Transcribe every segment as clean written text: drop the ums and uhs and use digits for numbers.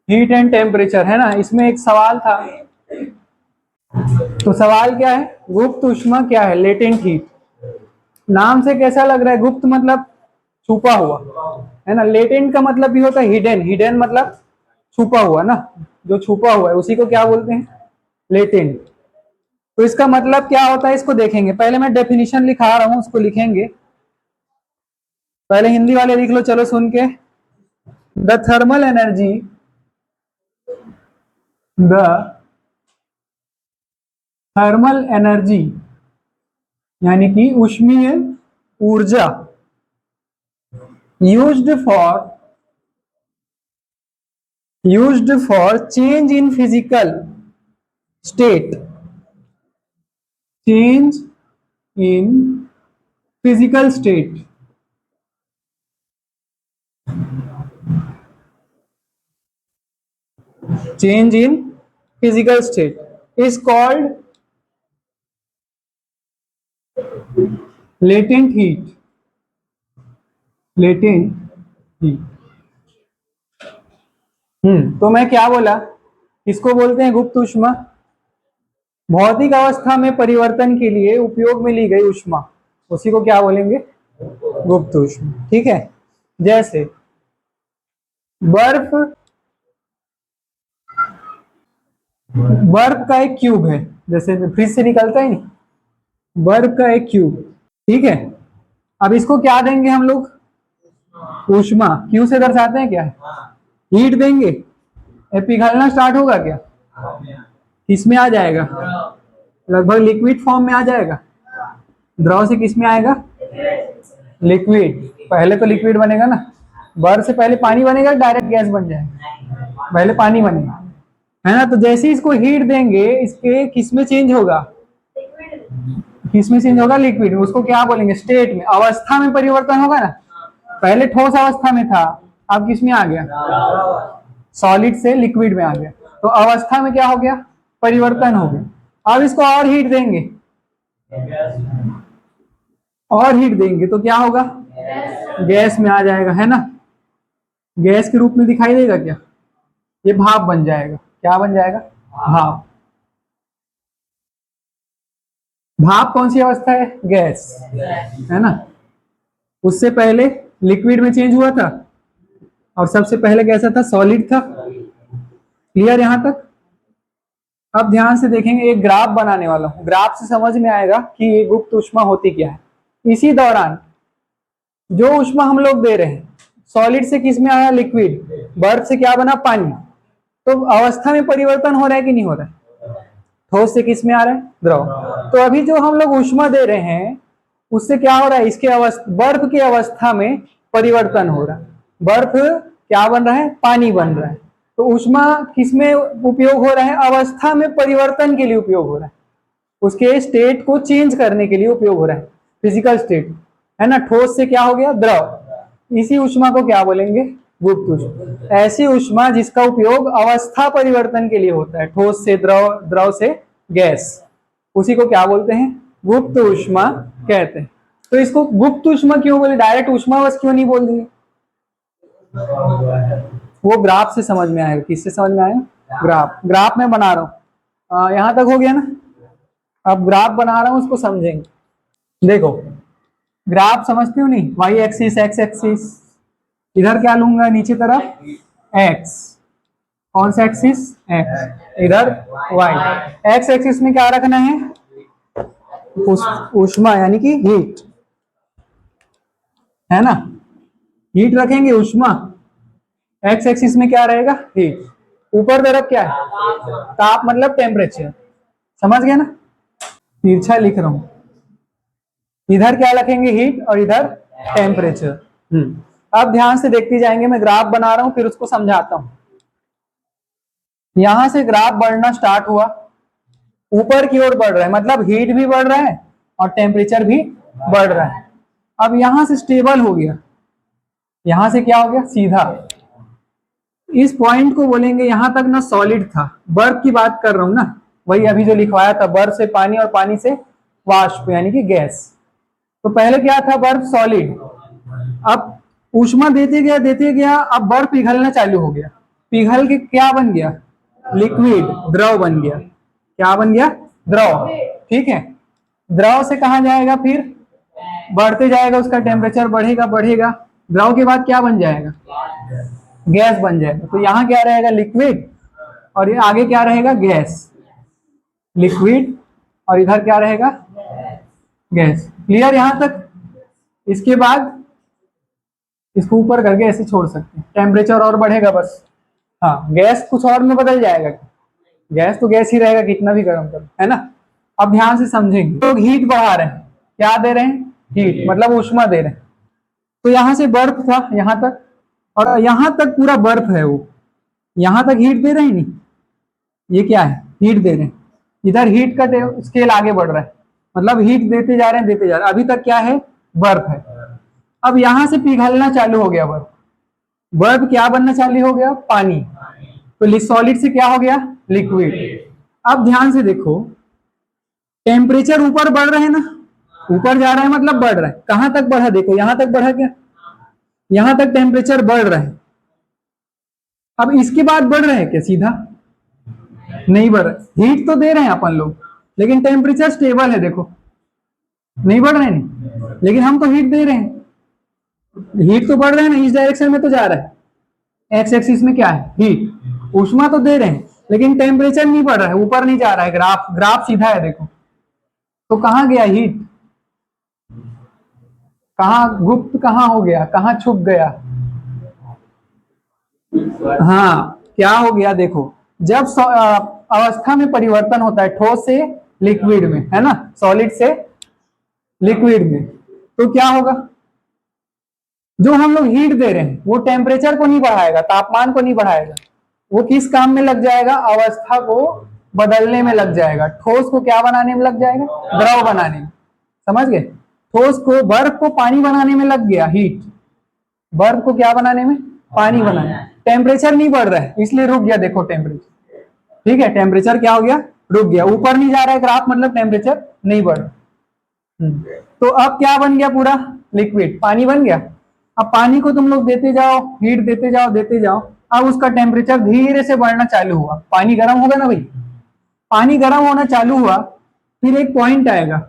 Heat and temperature, है ना। इसमें एक सवाल था, तो सवाल क्या है, गुप्त ऊष्मा क्या है, लेटेंट हीट। नाम से कैसा लग रहा है, गुप्त मतलब छुपा हुआ, है ना। लेटेंट का मतलब भी होता है हिडन, हिडन मतलब छुपा हुआ ना, जो छुपा हुआ है उसी को क्या बोलते हैं, लेटेंट। तो इसका मतलब क्या होता है इसको देखेंगे, पहले मैं डेफिनेशन लिखा रहा हूं उसको लिखेंगे, पहले हिंदी वाले लिख लो चलो सुन के। The thermal energy, the thermal energy यानी कि ऊष्मीय ऊर्जा used for change in physical state, change in physical state, change in physical state is called latent heat, latent heat। तो मैं क्या बोला, इसको बोलते हैं गुप्त ऊष्मा। भौतिक अवस्था में परिवर्तन के लिए उपयोग में ली गई ऊष्मा, उसी को क्या बोलेंगे, गुप्त ऊष्मा। ठीक है, जैसे बर्फ, बर्फ का एक क्यूब है, जैसे फ्रिज से निकलता है नहीं, बर्फ का एक क्यूब, ठीक है। अब इसको क्या देंगे हम लोग, ऊष्मा, क्यू से दर्शाते हैं क्या, हीट देंगे, पिघलना स्टार्ट होगा क्या, किसमें आ जाएगा, लगभग लिक्विड फॉर्म में आ जाएगा। द्रव से किस में आएगा, लिक्विड, पहले तो लिक्विड बनेगा ना, बर्फ से पहले पानी बनेगा, डायरेक्ट गैस बन जाएगा, पहले पानी बनेगा, है ना। तो जैसे ही इसको हीट देंगे, इसके किस में चेंज होगा, किस में चेंज होगा, लिक्विड में। उसको क्या बोलेंगे, स्टेट में, अवस्था में परिवर्तन होगा ना। पहले ठोस अवस्था में था, अब किस में आ गया, सॉलिड से लिक्विड में आ गया, तो अवस्था में क्या हो गया, परिवर्तन हो गया। अब इसको और हीट देंगे, और हीट देंगे तो क्या होगा, गैस में आ जाएगा, है ना। गैस के रूप में दिखाई देगा क्या, ये भाप बन जाएगा, क्या बन जाएगा, भाप। भाप कौन सी अवस्था है, गैस, है ना। उससे पहले लिक्विड में चेंज हुआ था, और सबसे पहले कैसा था, सॉलिड था। क्लियर यहां तक। अब ध्यान से देखेंगे, एक ग्राफ बनाने वाला हूं, ग्राफ से समझ में आएगा कि ये गुप्त ऊष्मा होती क्या है। इसी दौरान जो ऊष्मा हम लोग दे रहे हैं, सॉलिड से किस में आया, लिक्विड, बर्फ से क्या बना, पानी, तो अवस्था में परिवर्तन हो रहा है कि नहीं हो रहा है, ठोस से किस में आ रहा है, द्रव। तो अभी जो हम लोग ऊष्मा दे रहे हैं उससे क्या हो रहा है, इसके बर्फ की अवस्था में परिवर्तन हो रहा है, बर्फ क्या बन रहा है, पानी बन रहा है। तो ऊष्मा किस में उपयोग हो रहा है, अवस्था में परिवर्तन के लिए उपयोग हो रहा है, उसके स्टेट को चेंज करने के लिए उपयोग हो रहा है, फिजिकल स्टेट, है ना। ठोस से क्या हो गया, द्रव, इसी ऊष्मा को क्या बोलेंगे, गुप्त ऊष्मा। ऐसी ऊष्मा जिसका उपयोग अवस्था परिवर्तन के लिए होता है, ठोस से द्रव, द्रव से गैस, उसी को क्या बोलते हैं, गुप्त ऊष्मा कहते हैं। तो इसको गुप्त ऊष्मा क्यों बोले, डायरेक्ट ऊष्मा बस क्यों नहीं बोल दिए, वो ग्राफ से समझ में आएगा। किससे समझ में आएगा, ग्राफ, ग्राफ में बना रहा हूं, यहां तक हो गया ना। अब ग्राफ बना रहा हूं, उसको समझेंगे। देखो ग्राफ समझते हो नहीं, वाई एक्सिस, एक्स एक्सिस, इधर क्या लूंगा, नीचे तरफ एक्स, कौन सा एक्सिस, एक्स, इधर वाई। एक्स एक्सिस में क्या रखना है, ऊष्मा यानी कि हीट, है ना, हीट रखेंगे, ऊष्मा। एक्स एक्सिस में क्या रहेगा, हीट। ऊपर तरफ क्या है, ताप मतलब टेम्परेचर, समझ गए ना। तिरछा लिख रहा हूं, इधर क्या रखेंगे, हीट, और इधर टेम्परेचर। अब ध्यान से देखते जाएंगे, मैं ग्राफ बना रहा हूं फिर उसको समझाता हूं। यहां से ग्राफ बढ़ना स्टार्ट हुआ, ऊपर की ओर बढ़ रहा है, मतलब हीट भी बढ़ रहा है और टेम्परेचर भी बढ़ रहा है। अब यहां से स्टेबल हो गया, यहां से क्या हो गया, सीधा। इस पॉइंट को बोलेंगे, यहां तक ना सॉलिड था, बर्फ की बात कर रहा हूं ना, वही अभी जो लिखवाया था, बर्फ से पानी और पानी से वाष्प यानी कि गैस। तो पहले क्या था, बर्फ सॉलिड, अब ऊष्मा देते गया, अब बर्फ पिघलना चालू हो गया, पिघल के क्या बन गया, लिक्विड, द्रव बन गया। क्या बन गया, द्रव। ठीक है, द्रव से कहा जाएगा, फिर बढ़ते जाएगा, उसका टेम्परेचर बढ़ेगा बढ़ेगा, द्रव के बाद क्या बन जाएगा, गैस बन जाएगा। तो यहाँ क्या रहेगा, लिक्विड, और ये आगे क्या रहेगा, गैस। लिक्विड और इधर क्या रहेगा, गैस। क्लियर यहाँ तक। इसके बाद इसको ऊपर करके ऐसे छोड़ सकते हैं, टेम्परेचर और बढ़ेगा बस। हाँ, गैस कुछ और में बदल जाएगा, गैस तो गैस ही रहेगा कितना भी गर्म करो, है ना। अब ध्यान से समझेंगे, लोग हीट बढ़ा रहे हैं, क्या दे रहे हैं, हीट, मतलब ऊष्मा दे रहे हैं। तो यहां से बर्फ था यहां तक, और यहां तक पूरा बर्फ है, वो यहां तक हीट दे रहे हैं नहीं, ये क्या है, हीट दे रहे हैं। इधर हीट का स्केल आगे बढ़ रहा है, मतलब हीट देते जा रहे हैं देते जा रहे हैं। अभी तक क्या है, बर्फ है। अब यहां से पिघलना चालू हो गया बर्फ, बर्फ क्या बनना चालू हो गया, पानी। तो सॉलिड से क्या हो गया, लिक्विड। अब ध्यान से देखो, टेम्परेचर ऊपर बढ़ रहे हैं ना, ऊपर जा रहा है मतलब बढ़ रहा है। कहां तक बढ़ा, देखो यहां तक बढ़ा क्या, यहां तक टेम्परेचर बढ़ रहा है। अब इसके बाद बढ़ रहे हैं क्या, सीधा नहीं बढ़ रहा। हीट तो दे रहे हैं अपन लोग, लेकिन टेम्परेचर स्टेबल है, देखो नहीं बढ़ रहे हैं, लेकिन हम तो हीट दे रहे हैं। हीट तो बढ़ रहे हैं ना, इस डायरेक्शन में तो जा रहा है। एक्स एक्सिस में क्या है, हीट, ऊष्मा तो दे रहे हैं, लेकिन टेम्परेचर नहीं बढ़ रहा है, ऊपर नहीं जा रहा है। ग्राफ ग्राफ सीधा है, देखो। तो कहां गया हीट, कहां गुप्त, कहां हो गया, कहां छुप गया। हाँ, क्या हो गया, देखो जब अवस्था में परिवर्तन होता है, ठोस से लिक्विड में, है ना, सॉलिड से लिक्विड में, तो क्या होगा, जो हम लोग हीट दे रहे हैं वो टेम्परेचर को नहीं बढ़ाएगा, तापमान को नहीं बढ़ाएगा, वो किस काम में लग जाएगा, अवस्था को बदलने में लग जाएगा। ठोस को क्या बनाने में लग जाएगा, द्रव बनाने में। समझ गए, ठोस को, बर्फ को पानी बनाने में लग गया, हीट, बर्फ को क्या बनाने में, पानी बनाने। टेम्परेचर नहीं बढ़ रहा है, इसलिए रुक गया, देखो टेम्परेचर। ठीक है, टेम्परेचर क्या हो गया, रुक गया, ऊपर नहीं जा रहा है ग्राफ, मतलब टेम्परेचर नहीं बढ़ रहा। तो अब क्या बन गया, पूरा लिक्विड, पानी बन गया। अब पानी को तुम लोग देते जाओ, हीट देते जाओ देते जाओ, अब उसका टेम्परेचर धीरे से बढ़ना चालू हुआ। पानी गर्म होगा ना भाई, पानी गर्म होना चालू हुआ, फिर एक पॉइंट आएगा,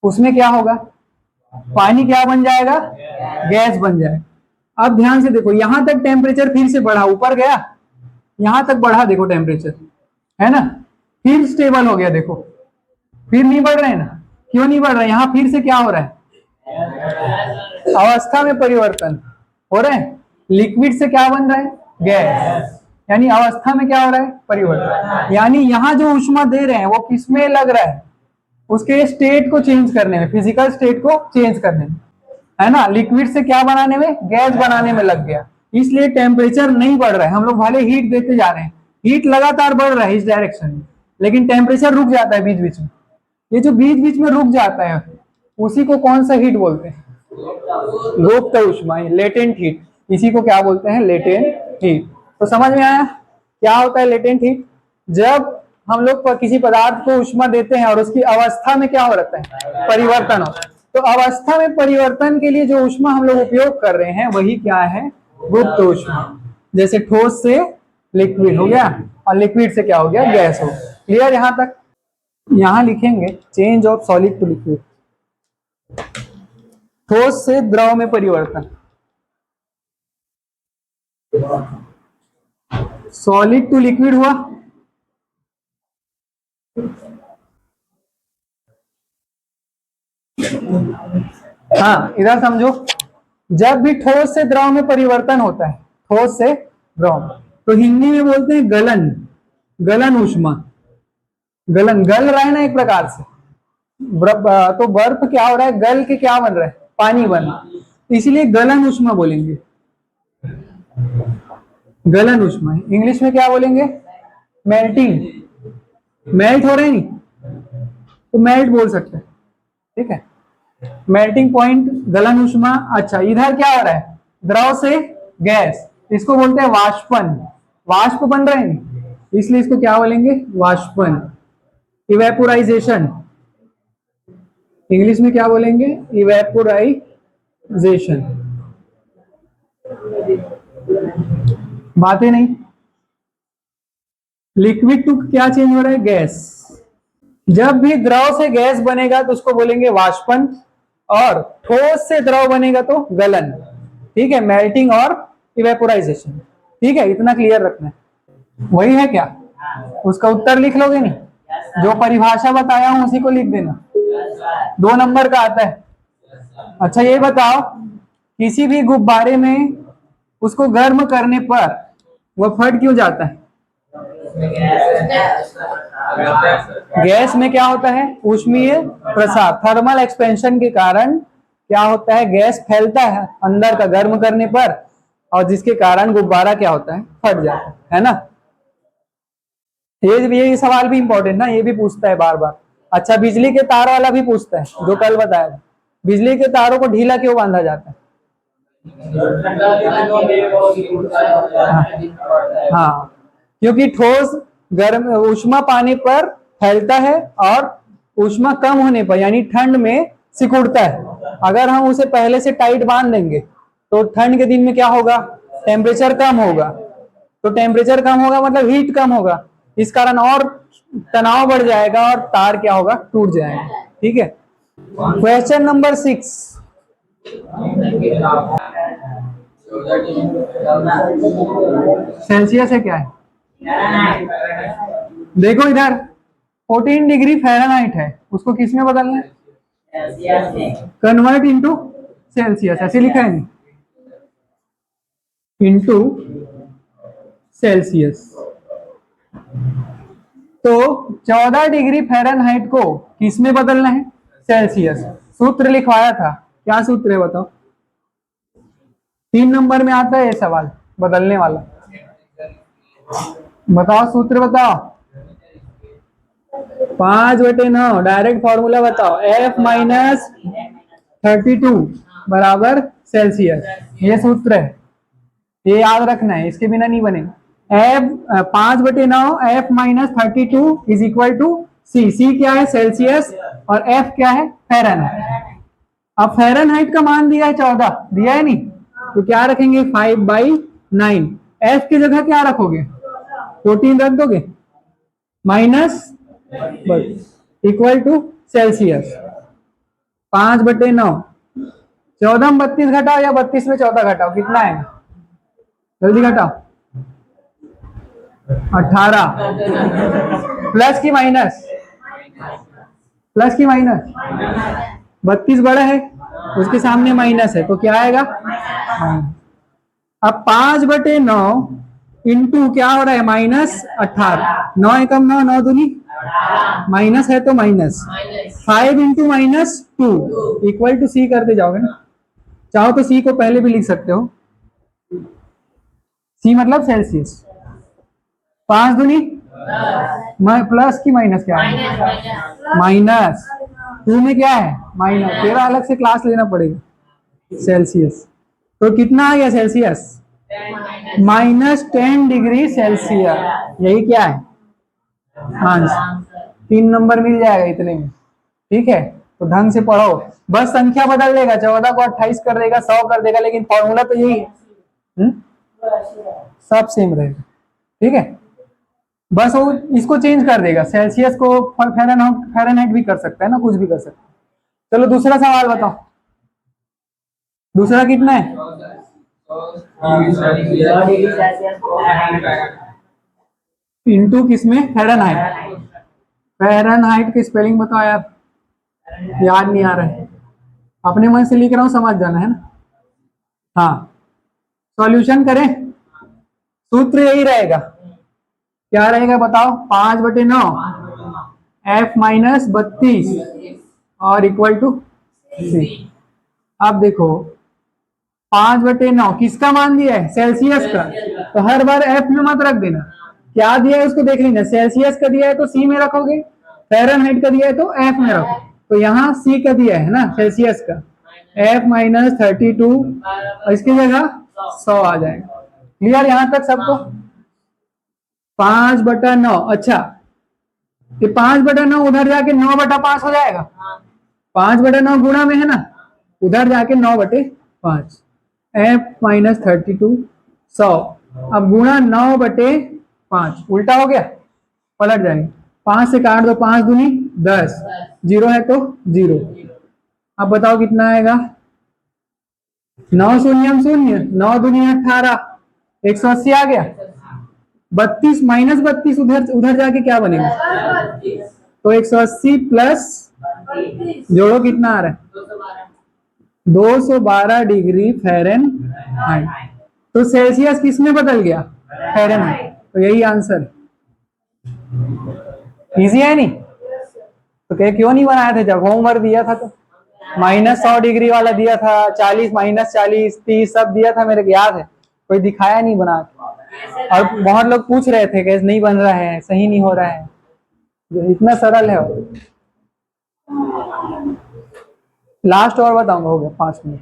उसमें क्या होगा, पानी क्या बन जाएगा, गैस बन जाएगा। अब ध्यान से देखो, यहां तक टेम्परेचर फिर से बढ़ा, ऊपर गया, यहां तक बढ़ा, देखो टेम्परेचर, है ना, फिर स्टेबल हो गया, देखो फिर नहीं बढ़ रहे हैं ना। क्यों नहीं बढ़ रहा है, यहां फिर से क्या हो रहा है, अवस्था में परिवर्तन हो रहा है। लिक्विड से क्या बन रहा है, गैस, यानी अवस्था में क्या हो रहा है, परिवर्तन। यानी यहां जो ऊष्मा दे रहे हैं वो किसमें लग रहा है, उसके स्टेट को चेंज करने में, फिजिकल स्टेट को चेंज करने में, है ना। लिक्विड से क्या बनाने में, गैस बनाने में लग गया, इसलिए टेम्परेचर नहीं बढ़ रहा है। हम लोग भले हीट देते जा रहे हैं, हीट लगातार बढ़ रहा है इस डायरेक्शन में, लेकिन टेम्परेचर रुक जाता है बीच बीच में। ये जो बीच बीच में रुक जाता है, उसी को कौन सा हीट बोलते हैं, गुप्त ऊष्मा, लेटेंट हीट। इसी को क्या बोलते हैं, लेटेंट हीट। तो समझ में आया क्या होता है लेटेंट हीट। जब हम लोग किसी पदार्थ को ऊष्मा देते हैं और उसकी अवस्था में क्या हो रहता है, परिवर्तन होता है, तो अवस्था में परिवर्तन के लिए जो ऊष्मा हम लोग उपयोग कर रहे हैं वही क्या है, गुप्त ऊष्मा। जैसे ठोस से लिक्विड हो गया, और लिक्विड से क्या हो गया, गैस हो। क्लियर यहां तक। यहां लिखेंगे change of solid to liquid, ठोस से द्रव में परिवर्तन, सॉलिड टू लिक्विड हुआ। हाँ, इधर समझो, जब भी ठोस से द्रव में परिवर्तन होता है, ठोस से द्रव, तो हिंदी में बोलते हैं गलन, गलन ऊष्मा। गलन, गल रहा है ना एक प्रकार से, तो बर्फ क्या हो रहा है, गल के क्या बन रहा है, पानी बन रहा है, इसलिए गलन ऊष्मा बोलेंगे, गलन ऊष्मा। इंग्लिश में क्या बोलेंगे, मेल्टिंग, मेल्ट हो रहे हैं नहीं, तो मेल्ट बोल सकते हैं। ठीक है, मेल्टिंग पॉइंट, गलन ऊष्मा। अच्छा, इधर क्या हो रहा है, द्रव से गैस, इसको बोलते हैं वाष्पन, वाष्प बन रहे हैं, इसलिए इसको क्या बोलेंगे, वाष्पन। इवेपोराइजेशन, इंग्लिश में क्या बोलेंगे, इवेपोराइजेशन। बातें नहीं। लिक्विड टू क्या चेंज हो रहा है? गैस। जब भी द्रव से गैस बनेगा तो उसको बोलेंगे वाष्पन, और ठोस से द्रव बनेगा तो गलन। ठीक है, मेल्टिंग और इवेपोराइजेशन। ठीक है, इतना क्लियर रखना है। वही है क्या? उसका उत्तर लिख लोगे नहीं? जो परिभाषा बताया हूं उसी को लिख देना। 2 नंबर का आता है। अच्छा ये बताओ, किसी भी गुब्बारे में उसको गर्म करने पर वह फट क्यों जाता है? गैस में क्या होता है? ऊष्मीय प्रसार, थर्मल एक्सपेंशन के कारण क्या होता है? गैस फैलता है अंदर का गर्म करने पर, और जिसके कारण गुब्बारा क्या होता है? फट जाता है ना। ये सवाल भी इंपॉर्टेंट ना, ये भी पूछता है बार बार। अच्छा, बिजली के तार वाला भी पूछता है, जो कल बताया था। बिजली के तारों को ढीला क्यों बांधा जाता है? हाँ, क्योंकि ठोस गर्म ऊष्मा पाने पर फैलता है, और ऊष्मा कम होने पर यानी ठंड में सिकुड़ता है। अगर हम उसे पहले से टाइट बांध देंगे तो ठंड के दिन में क्या होगा? टेम्परेचर कम होगा। तो टेम्परेचर कम होगा मतलब हीट कम होगा, इस कारण और तनाव बढ़ जाएगा और तार क्या होगा? टूट जाएगा। ठीक है। Question number 6। सेल्सियस है क्या है? देखो इधर 14 डिग्री फ़ारेनहाइट है, उसको किस में बदलना है? कन्वर्ट इनटू सेल्सियस, ऐसे लिखा है इनटू सेल्सियस। तो 14 डिग्री फ़ारेनहाइट को किस में बदलना है? सेल्सियस। सूत्र लिखवाया था, क्या सूत्र है बताओ? 3 नंबर में आता है ये सवाल बदलने वाला। बताओ सूत्र बताओ। 5/9 डायरेक्ट फॉर्मूला बताओ। F माइनस 32 बराबर सेल्सियस, ये सूत्र है, ये याद रखना है, इसके बिना नहीं बनेगा। F 5/9 F minus 32 is equal to C। C क्या है? सेल्सियस, और F क्या है? फ़ारेनहाइट। अब फ़ारेनहाइट का मान दिया है 14, दिया है नहीं, तो क्या रखेंगे? 5/9। F की जगह क्या रखोगे? 14 रख दोगे, माइनस इक्वल टू सेल्सियस। 5/9, 14 में 32 घटाओ या 32 में 14 घटाओ, कितना आएगा? जल्दी घटाओ। 18। प्लस की माइनस? प्लस की माइनस? 32 बड़ा है, उसके सामने माइनस है, तो क्या आएगा? अब 5/9 इंटू क्या हो रहा है? -18। 9 एकम 9, 9 दूनी माइनस है तो minus 5 into -2 equal to C करते जाओगे ना। चाहो तो C को पहले भी लिख सकते हो, C मतलब सेल्सियस। 5 दूनी प्लस की माइनस क्या है? माइनस 2 में क्या है? माइनस। तेरा अलग से क्लास लेना पड़ेगा। सेल्सियस तो कितना आ गया सेल्सियस? -10 degree Celsius. यही क्या है? आंसर। 3 नंबर मिल जाएगा इतने में। ठीक है, तो ढंग से पढ़ो, बस संख्या बदल देगा, 14 को 28 कर देगा, 100 कर देगा, लेकिन फॉर्मूला तो यही है। सब सेम रहेगा। ठीक है, बस वो इसको चेंज कर देगा, सेल्सियस को फ़ारेनहाइट भी कर सकता है ना, कुछ भी कर सकता है। चलो दूसरा सवाल बताओ। दूसरा कितना है? इंटू किसमें? फ़ारेनहाइट। फ़ारेनहाइट की स्पेलिंग बताओ यार, याद नहीं आ रहा है, अपने मन से लिख रहा हूं, समझ जाना है ना। हाँ, सॉल्यूशन करें, सूत्र यही रहेगा, क्या रहेगा बताओ? 5/9 F माइनस 32 और इक्वल टू C। अब देखो 5/9 किसका मान दिया है? सेल्सियस का, तो हर बार F में मत रख देना, क्या दिया है उसको देख लेना। सेल्सियस का दिया है तो C में रखोगे, फ़ारेनहाइट का दिया है तो F में रखो। तो यहाँ C का दिया है ना, सेल्सियस का, F माइनस 32 और इसकी जगह 100 आ जाएगा। क्लियर यहाँ तक सबको? 5/9। अच्छा, ये 5/9 उधर जाके 9/5 हो जाएगा। 5/9 गुणा में है ना, उधर जाके 9/5। F माइनस 32 100 अब गुणा 9/5, उल्टा हो गया, पलट जाएंगे। 5 से काट दो, 5 दूनी 10, 0 है तो 0। अब बताओ कितना आएगा? 9 शून्यम 0, 9 दूनी 18, 180 आ गया। 32 माइनस 32 उधर उधर जाके क्या बनेगा? तो 180 प्लस जोड़ो, कितना आ रहा है? 212 डिग्री फ़ारेनहाइट। तो सेल्सियस किस में बदल गया? फ़ारेनहाइट। तो यही आंसर। इजी है नहीं? तो क्यों नहीं बनाए थे जब होमवर्क दिया था? तो -100 डिग्री वाला दिया था, 40, -40, 30 सब दिया था, मेरे को याद है। कोई दिखाया नहीं बना के। और बहुत लोग पूछ रहे थे कि नहीं बन रहा है, सही नहीं हो रहा है। इतना सरल है। लास्ट और बताऊंगा, हो गया 5 मिनट।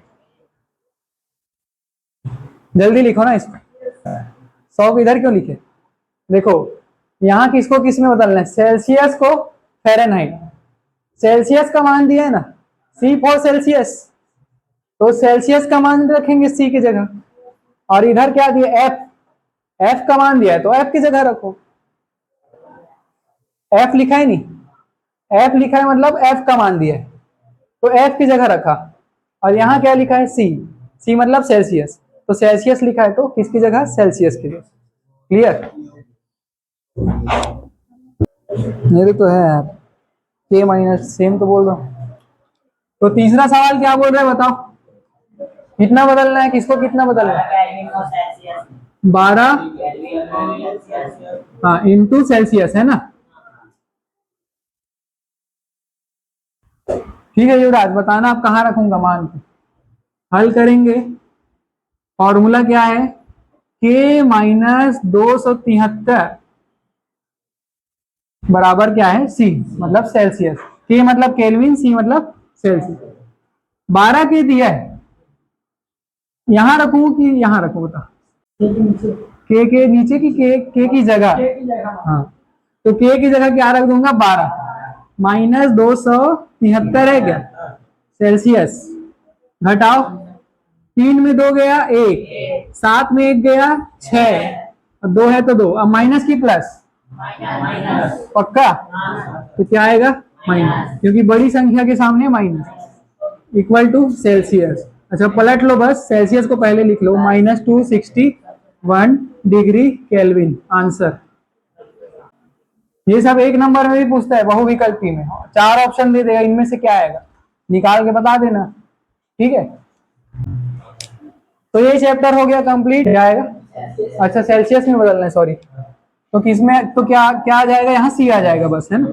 जल्दी लिखो ना इसको। 100 इधर क्यों लिखे? देखो यहाँ किसको किस में बदलना है? सेल्सियस को फ़ारेनहाइट। सेल्सियस का मान दिया है ना, C फॉर सेल्सियस, तो सेल्सियस का मान रखेंगे C की जगह। और इधर क्या दिया? F का मान दिया है तो F की जगह रखो। F लिखा है नहीं, F लिखा है मतलब F का मान दिया है तो F की जगह रखा। और यहाँ क्या लिखा है? C मतलब सेल्सियस, तो सेल्सियस लिखा है तो किसकी जगह? सेल्सियस की जगह। क्लियर? मेरे तो है यार, K माइनस सेम तो बोल रहा हूँ। तो तीसरा सवाल क्या बोल रहे हैं बताओ? कितना बदलना है? किसको कितना बदलना है? 12 हाँ इंटू सेल्सियस है ना। ठीक है युवराज, बताना आप कहाँ रखूंगा मान को। हल करेंगे। फॉर्मूला क्या है? K माइनस 273 बराबर क्या है? C मतलब सेल्सियस। K मतलब केल्विन, C मतलब सेल्सियस। 12 के दिया है, यहां रखूं कि यहां रखूं? बता। K के नीचे की K की जगह? हाँ, तो K की जगह क्या रख दूंगा? 12 माइनस 273 है क्या सेल्सियस। घटाओ, 3 में 2 गया 1, 7 में 1 गया 6, 2 है तो 2। अब माइनस की प्लस? पक्का? तो क्या आएगा? माइनस, क्योंकि बड़ी संख्या के सामने माइनस। Equal to Celsius. अच्छा पलट लो बस, सेल्सियस को पहले लिख लो, -261 डिग्री केल्विन आंसर। ये सब एक नंबर में भी पूछता है, बहुविकल्पी में 4 ऑप्शन दे देगा, इनमें से क्या आएगा निकाल के बता देना। ठीक है, तो ये चैप्टर हो गया कंप्लीट। आएगा अच्छा सेल्सियस में बदलना है, सॉरी। तो किसमें, तो क्या क्या आ जाएगा? यहाँ C आ जाएगा बस, है ना।